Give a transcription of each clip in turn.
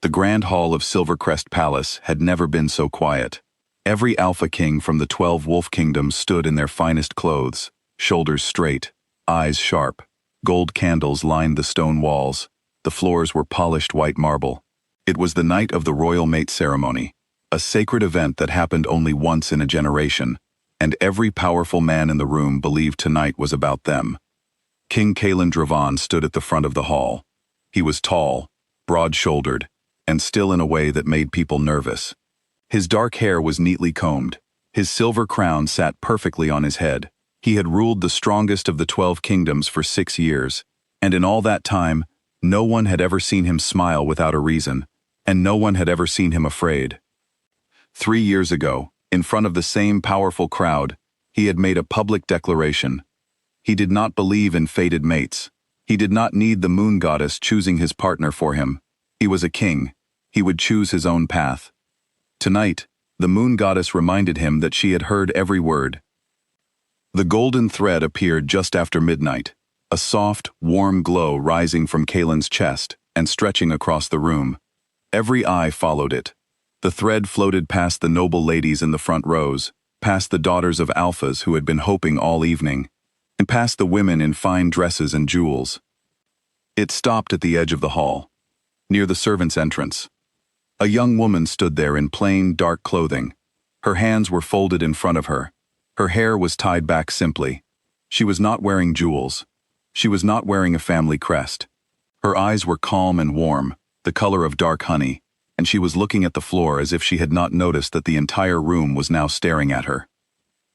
The grand hall of Silvercrest Palace had never been so quiet. Every Alpha King from the 12 Wolf Kingdoms stood in their finest clothes, shoulders straight, eyes sharp. Gold candles lined the stone walls. The floors were polished white marble. It was the night of the royal mate ceremony, a sacred event that happened only once in a generation, and every powerful man in the room believed tonight was about them. King Kaelin Dravan stood at the front of the hall. He was tall, broad-shouldered, and still in a way that made people nervous. His dark hair was neatly combed. His silver crown sat perfectly on his head. He had ruled the strongest of the 12 kingdoms for 6 years, and in all that time, no one had ever seen him smile without a reason, and no one had ever seen him afraid. 3 years ago, in front of the same powerful crowd, he had made a public declaration. He did not believe in fated mates. He did not need the moon goddess choosing his partner for him. He was a king. He would choose his own path. Tonight, the moon goddess reminded him that she had heard every word. The golden thread appeared just after midnight, a soft, warm glow rising from Kaelin's chest and stretching across the room. Every eye followed it. The thread floated past the noble ladies in the front rows, past the daughters of Alphas who had been hoping all evening, and past the women in fine dresses and jewels. It stopped at the edge of the hall, near the servants' entrance. A young woman stood there in plain, dark clothing. Her hands were folded in front of her. Her hair was tied back simply. She was not wearing jewels. She was not wearing a family crest. Her eyes were calm and warm, the color of dark honey, and she was looking at the floor as if she had not noticed that the entire room was now staring at her.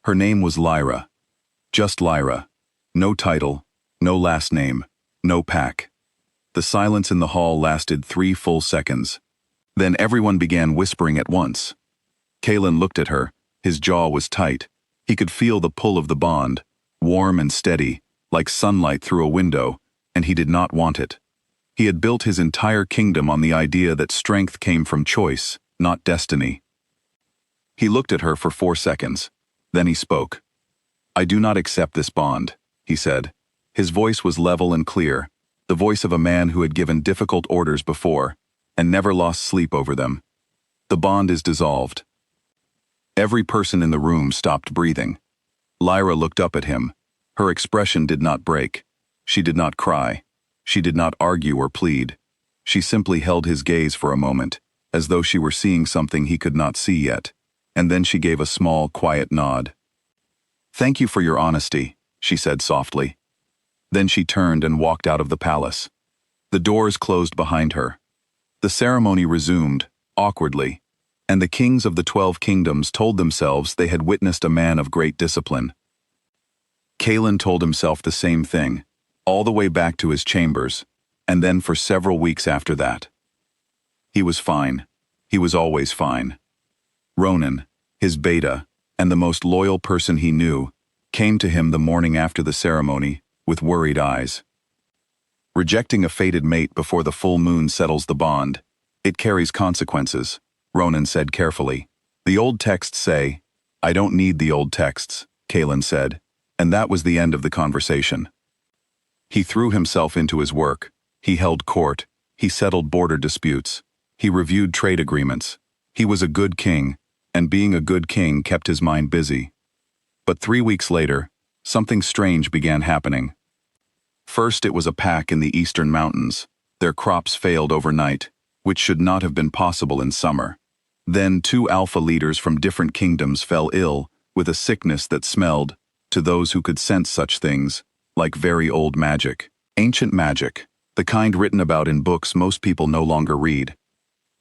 Her name was Lyra. Just Lyra. No title, no last name, no pack. The silence in the hall lasted 3 full seconds. Then everyone began whispering at once. Kaelin looked at her. His jaw was tight. He could feel the pull of the bond, warm and steady, like sunlight through a window, and he did not want it. He had built his entire kingdom on the idea that strength came from choice, not destiny. He looked at her for 4 seconds. Then he spoke. "I do not accept this bond," he said. His voice was level and clear, the voice of a man who had given difficult orders before, and never lost sleep over them. "The bond is dissolved." Every person in the room stopped breathing. Lyra looked up at him. Her expression did not break. She did not cry. She did not argue or plead. She simply held his gaze for a moment, as though she were seeing something he could not see yet, and then she gave a small, quiet nod. "Thank you for your honesty," she said softly. Then she turned and walked out of the palace. The doors closed behind her. The ceremony resumed, awkwardly, and the kings of the 12 kingdoms told themselves they had witnessed a man of great discipline. Kaelin told himself the same thing, all the way back to his chambers, and then for several weeks after that. He was fine. He was always fine. Ronan, his beta, and the most loyal person he knew, came to him the morning after the ceremony, with worried eyes. Rejecting a fated mate before the full moon settles the bond, it carries consequences, Ronan said carefully. The old texts say, "I don't need the old texts," Kaelin said, and that was the end of the conversation. He threw himself into his work. He held court. He settled border disputes. He reviewed trade agreements. He was a good king, and being a good king kept his mind busy. But 3 weeks later, something strange began happening. First, it was a pack in the eastern mountains. Their crops failed overnight, which should not have been possible in summer. Then 2 alpha leaders from different kingdoms fell ill with a sickness that smelled, to those who could sense such things, like very old magic. Ancient magic, the kind written about in books most people no longer read.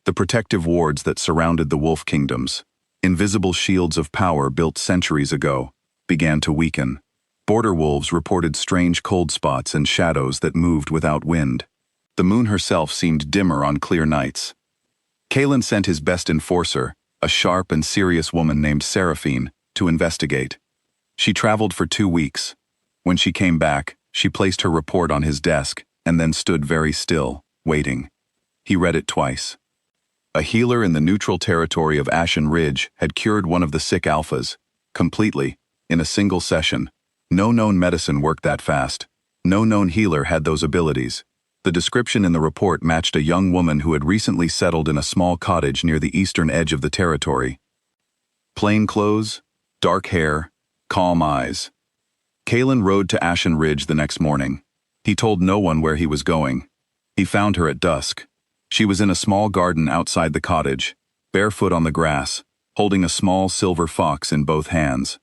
The protective wards that surrounded the wolf kingdoms, invisible shields of power built centuries ago, began to weaken. Border wolves reported strange cold spots and shadows that moved without wind. The moon herself seemed dimmer on clear nights. Kaelin sent his best enforcer, a sharp and serious woman named Seraphine, to investigate. She traveled for 2 weeks. When she came back, she placed her report on his desk and then stood very still, waiting. He read it twice. A healer in the neutral territory of Ashen Ridge had cured one of the sick alphas, completely, in a single session. No known medicine worked that fast. No known healer had those abilities. The description in the report matched a young woman who had recently settled in a small cottage near the eastern edge of the territory. Plain clothes, dark hair, calm eyes. Kaelin rode to Ashen Ridge the next morning. He told no one where he was going. He found her at dusk. She was in a small garden outside the cottage, barefoot on the grass, holding a small silver fox in both hands.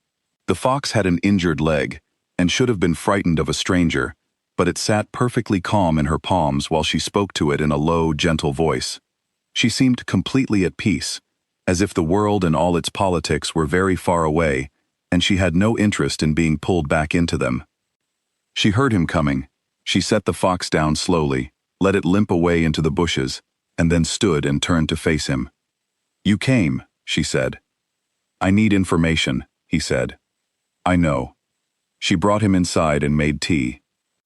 The fox had an injured leg and should have been frightened of a stranger, but it sat perfectly calm in her palms while she spoke to it in a low, gentle voice. She seemed completely at peace, as if the world and all its politics were very far away, and she had no interest in being pulled back into them. She heard him coming. She set the fox down slowly, let it limp away into the bushes, and then stood and turned to face him. "You came," she said. "I need information," he said. "I know." She brought him inside and made tea.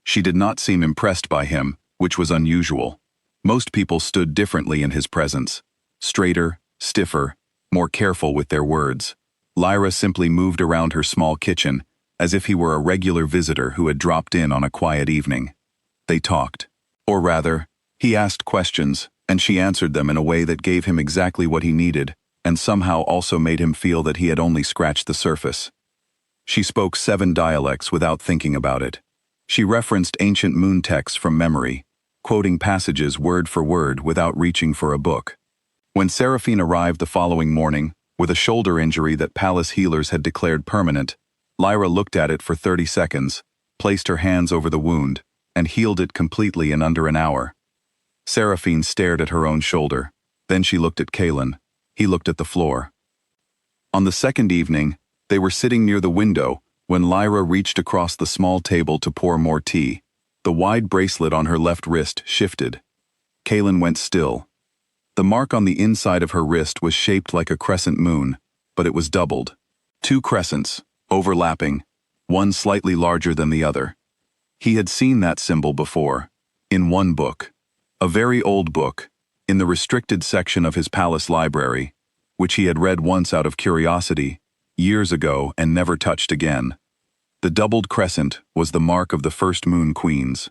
She did not seem impressed by him, which was unusual. Most people stood differently in his presence. Straighter, stiffer, more careful with their words. Lyra simply moved around her small kitchen, as if he were a regular visitor who had dropped in on a quiet evening. They talked. Or rather, he asked questions, and she answered them in a way that gave him exactly what he needed, and somehow also made him feel that he had only scratched the surface. She spoke 7 dialects without thinking about it. She referenced ancient moon texts from memory, quoting passages word for word without reaching for a book. When Seraphine arrived the following morning, with a shoulder injury that palace healers had declared permanent, Lyra looked at it for 30 seconds, placed her hands over the wound, and healed it completely in under an hour. Seraphine stared at her own shoulder. Then she looked at Kaelin. He looked at the floor. On the second evening, they were sitting near the window when Lyra reached across the small table to pour more tea. The wide bracelet on her left wrist shifted. Kaelin went still. The mark on the inside of her wrist was shaped like a crescent moon, but it was doubled. 2 crescents, overlapping, one slightly larger than the other. He had seen that symbol before, in one book. A very old book, in the restricted section of his palace library, which he had read once out of curiosity, years ago and never touched again. The doubled crescent was the mark of the first Moon Queens.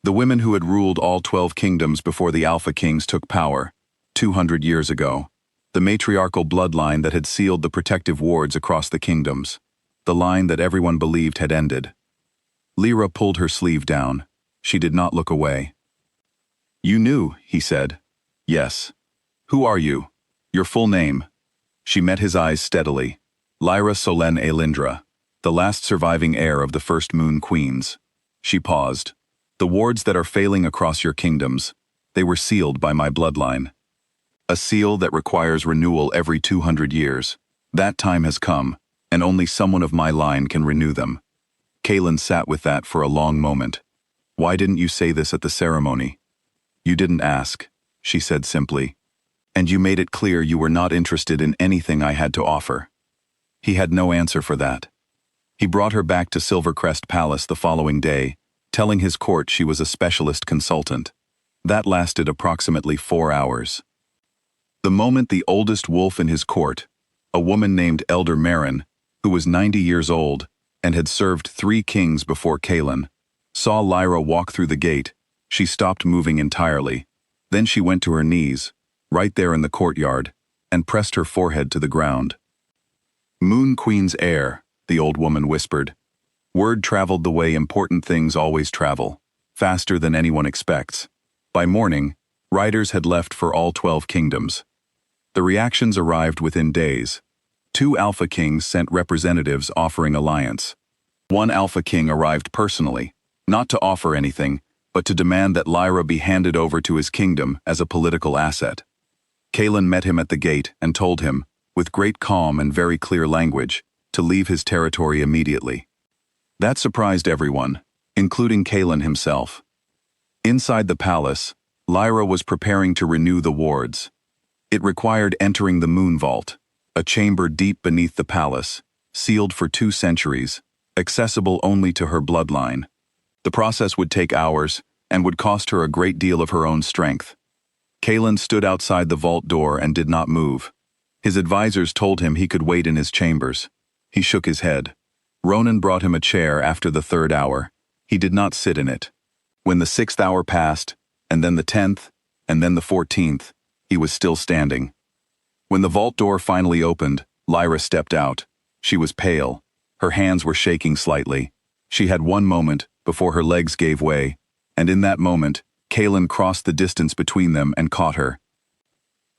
The women who had ruled all 12 kingdoms before the Alpha Kings took power, 200 years ago. The matriarchal bloodline that had sealed the protective wards across the kingdoms. The line that everyone believed had ended. Lyra pulled her sleeve down. She did not look away. "You knew," he said. "Yes. Who are you? Your full name?" She met his eyes steadily. Lyra Solène Elindra, the last surviving heir of the first Moon Queens. She paused. "The wards that are failing across your kingdoms, they were sealed by my bloodline. A seal that requires renewal every 200 years. That time has come, and only someone of my line can renew them." Kaelin sat with that for a long moment. "Why didn't you say this at the ceremony?" "You didn't ask," she said simply. "And you made it clear you were not interested in anything I had to offer." He had no answer for that. He brought her back to Silvercrest Palace the following day, telling his court she was a specialist consultant. That lasted approximately 4 hours. The moment the oldest wolf in his court, a woman named Elder Marin, who was 90 years old and had served 3 kings before Kaelin, saw Lyra walk through the gate, she stopped moving entirely. Then she went to her knees, right there in the courtyard, and pressed her forehead to the ground. "Moon Queen's heir," the old woman whispered. Word traveled the way important things always travel, faster than anyone expects. By morning, riders had left for all 12 kingdoms. The reactions arrived within days. 2 Alpha Kings sent representatives offering alliance. 1 Alpha King arrived personally, not to offer anything, but to demand that Lyra be handed over to his kingdom as a political asset. Kaelin met him at the gate and told him, with great calm and very clear language, to leave his territory immediately. That surprised everyone, including Kaelin himself. Inside the palace, Lyra was preparing to renew the wards. It required entering the Moon Vault, a chamber deep beneath the palace, sealed for 2 centuries, accessible only to her bloodline. The process would take hours and would cost her a great deal of her own strength. Kaelin stood outside the vault door and did not move. His advisors told him he could wait in his chambers. He shook his head. Ronan brought him a chair after the 3rd hour. He did not sit in it. When the 6th hour passed, and then the 10th, and then the 14th, he was still standing. When the vault door finally opened, Lyra stepped out. She was pale. Her hands were shaking slightly. She had one moment before her legs gave way, and in that moment, Kaelin crossed the distance between them and caught her.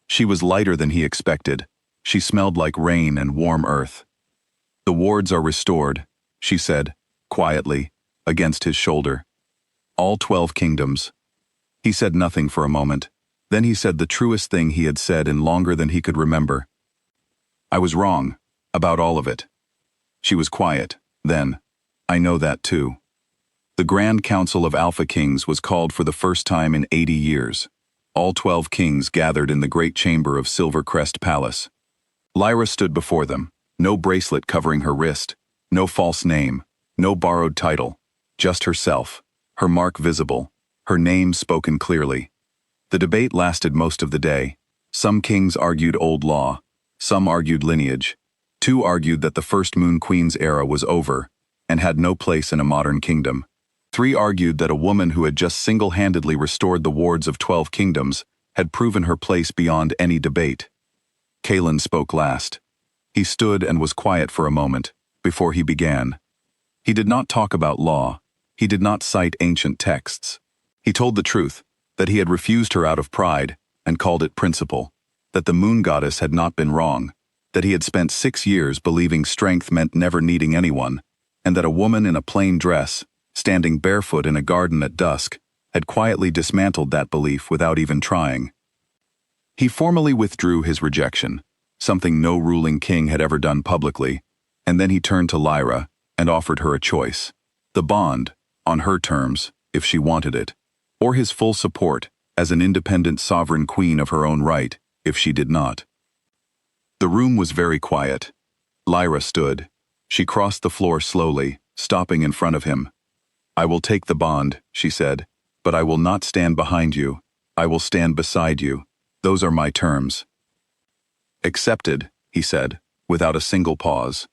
She was lighter than he expected. She smelled like rain and warm earth. "The wards are restored," she said, quietly, against his shoulder. "All 12 kingdoms." He said nothing for a moment. Then he said the truest thing he had said in longer than he could remember. "I was wrong, about all of it." She was quiet, then. "I know that too." The Grand Council of Alpha Kings was called for the first time in 80 years. All 12 kings gathered in the great chamber of Silvercrest Palace. Lyra stood before them, no bracelet covering her wrist, no false name, no borrowed title, just herself, her mark visible, her name spoken clearly. The debate lasted most of the day. Some kings argued old law, some argued lineage. 2 argued that the first Moon Queen's era was over and had no place in a modern kingdom. 3 argued that a woman who had just single-handedly restored the wards of 12 kingdoms had proven her place beyond any debate. Kaelin spoke last. He stood and was quiet for a moment, before he began. He did not talk about law. He did not cite ancient texts. He told the truth, that he had refused her out of pride and called it principle, that the moon goddess had not been wrong, that he had spent 6 years believing strength meant never needing anyone, and that a woman in a plain dress, standing barefoot in a garden at dusk, had quietly dismantled that belief without even trying. He formally withdrew his rejection, something no ruling king had ever done publicly, and then he turned to Lyra and offered her a choice: the bond, on her terms, if she wanted it, or his full support as an independent sovereign queen of her own right, if she did not. The room was very quiet. Lyra stood. She crossed the floor slowly, stopping in front of him. "I will take the bond," she said, "but I will not stand behind you. I will stand beside you. Those are my terms." "Accepted," he said, without a single pause.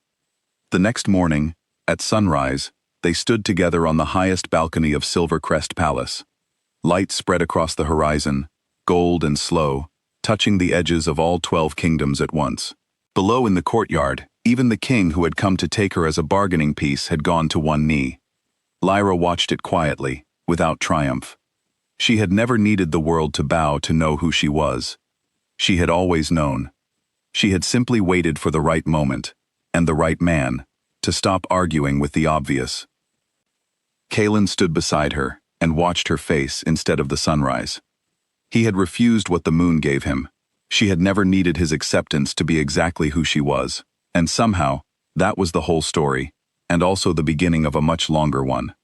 The next morning, at sunrise, they stood together on the highest balcony of Silvercrest Palace. Light spread across the horizon, gold and slow, touching the edges of all 12 kingdoms at once. Below in the courtyard, even the king who had come to take her as a bargaining piece had gone to one knee. Lyra watched it quietly, without triumph. She had never needed the world to bow to know who she was. She had always known. She had simply waited for the right moment, and the right man, to stop arguing with the obvious. Kaelin stood beside her and watched her face instead of the sunrise. He had refused what the moon gave him. She had never needed his acceptance to be exactly who she was, and somehow, that was the whole story, and also the beginning of a much longer one.